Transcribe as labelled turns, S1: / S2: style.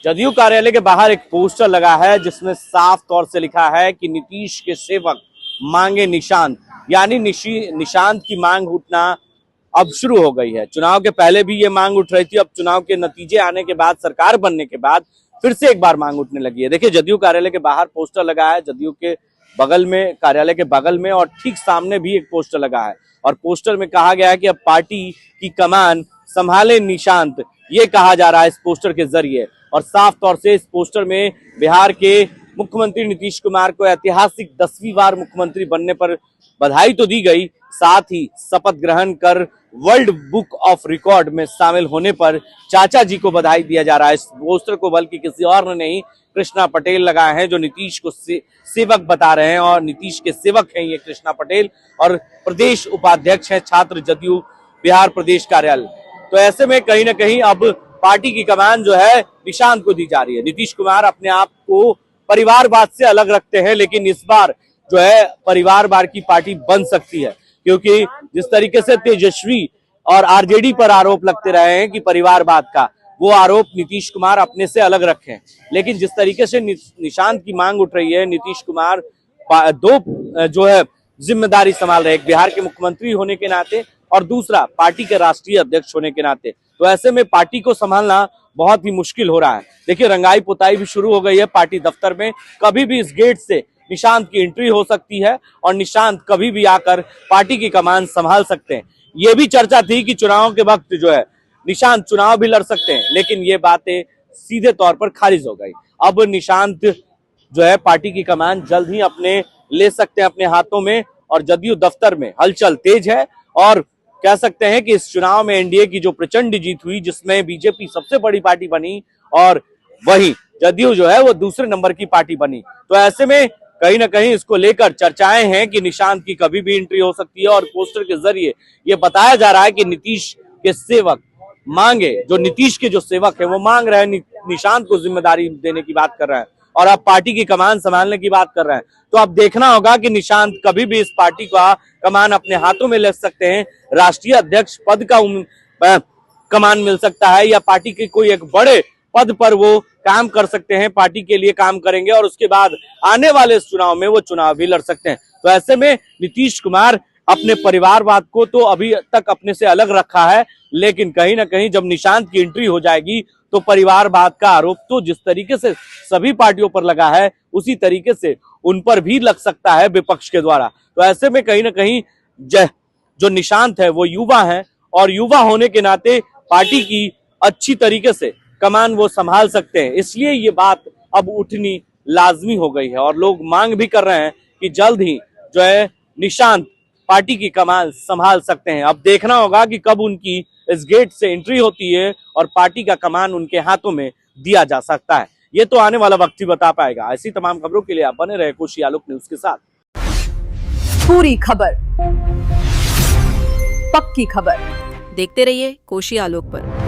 S1: जदयू कार्यालय के बाहर एक पोस्टर लगा है जिसमें साफ तौर से लिखा है कि नीतीश के सेवक मांगे निशांत, यानी निशांत की मांग उठना अब शुरू हो गई है। चुनाव के पहले भी ये मांग उठ रही थी, अब चुनाव के नतीजे आने के बाद, सरकार बनने के बाद फिर से एक बार मांग उठने लगी है। देखिए, जदयू कार्यालय के बाहर पोस्टर लगा है, जदयू के बगल में, कार्यालय के बगल में और ठीक सामने भी एक पोस्टर लगा है और पोस्टर में कहा गया है कि अब पार्टी की कमान संभाले निशांत, ये कहा जा रहा है इस पोस्टर के जरिए। और साफ तौर से इस पोस्टर में बिहार के मुख्यमंत्री नीतीश कुमार को ऐतिहासिक 10वीं बार मुख्यमंत्री बनने पर बधाई तो दी गई, साथ ही शपथ ग्रहण कर वर्ल्ड बुक ऑफ रिकॉर्ड में शामिल होने पर चाचा जी को बधाई दिया जा रहा है। इस पोस्टर को बल्कि किसी और ने नहीं, कृष्णा पटेल लगाए हैं, जो नीतीश को सेवक बता रहे हैं और नीतीश के सेवक हैं ये कृष्णा पटेल और प्रदेश उपाध्यक्ष हैं छात्र जदयू बिहार प्रदेश कार्यालय। तो ऐसे में कहीं ना कहीं अब पार्टी की कमान जो है निशांत को दी जा रही है। नीतीश कुमार अपने आप को परिवारवाद से अलग रखते हैं, लेकिन इस बार जो है परिवारवाद की पार्टी बन सकती है, क्योंकि जिस तरीके से तेजस्वी और आरजेडी पर आरोप लगते रहे हैं कि परिवारवाद का, वो आरोप नीतीश कुमार अपने से अलग रखें। लेकिन जिस तरीके से निशांत की मांग उठ रही है, नीतीश कुमार दो जो है जिम्मेदारी संभाल रहे हैं, एक बिहार के मुख्यमंत्री होने के नाते और दूसरा पार्टी के राष्ट्रीय अध्यक्ष होने के नाते। तो ऐसे में पार्टी को संभालना बहुत ही मुश्किल हो रहा है। देखिए, रंगाई पुताई भी शुरू हो गई है पार्टी दफ्तर में, कभी भी इस गेट से निशांत की एंट्री हो सकती है और निशांत कभी भी आकर पार्टी की कमान संभाल सकते हैं। ये भी चर्चा थी कि चुनाव के वक्त जो है निशांत चुनाव भी लड़ सकते हैं, लेकिन ये बातें सीधे तौर पर खारिज हो गई। अब निशांत जो है पार्टी की कमान जल्द ही अपने ले सकते हैं अपने हाथों में और जदयू दफ्तर में हलचल तेज है। और कह सकते हैं कि इस चुनाव में एनडीए की जो प्रचंड जीत हुई, जिसमें बीजेपी सबसे बड़ी पार्टी बनी और वही जदयू जो है वो दूसरे नंबर की पार्टी बनी। तो ऐसे में कहीं ना कहीं इसको लेकर चर्चाएं हैं कि निशांत की कभी भी एंट्री हो सकती है और पोस्टर के जरिए ये बताया जा रहा है कि नीतीश के सेवक मांगे, जो नीतीश के जो सेवक है वो मांग रहे हैं, निशांत को जिम्मेदारी देने की बात कर रहे हैं और अब पार्टी की कमान संभालने की बात कर रहे हैं। तो अब देखना होगा कि निशांत कभी भी इस पार्टी का कमान अपने हाथों में ले सकते हैं, राष्ट्रीय अध्यक्ष पद का कमान मिल सकता है या पार्टी के कोई एक बड़े पद पर वो काम कर सकते हैं, पार्टी के लिए काम करेंगे और उसके बाद आने वाले इस चुनाव में वो चुनाव भी लड़ सकते हैं। तो ऐसे में नीतीश कुमार अपने परिवारवाद को तो अभी तक अपने से अलग रखा है, लेकिन कहीं ना कहीं जब निशांत की एंट्री हो जाएगी तो परिवारवाद का आरोप तो जिस तरीके से सभी पार्टियों पर लगा है, उसी तरीके से उन पर भी लग सकता है विपक्ष के द्वारा। तो ऐसे में कहीं ना कहीं जो निशांत है वो युवा है और युवा होने के नाते पार्टी की अच्छी तरीके से कमान वो संभाल सकते हैं, इसलिए ये बात अब उठनी लाजमी हो गई है और लोग मांग भी कर रहे हैं कि जल्द ही जो है निशांत पार्टी की कमान संभाल सकते हैं। अब देखना होगा कि कब उनकी इस गेट से एंट्री होती है और पार्टी का कमान उनके हाथों में दिया जा सकता है। ये तो आने वाला वक्त ही बता पाएगा। ऐसी तमाम खबरों के लिए आप बने रहे कोशी आलोक न्यूज के साथ।
S2: पूरी खबर, पक्की खबर,
S3: देखते रहिए कोशी आलोक पर।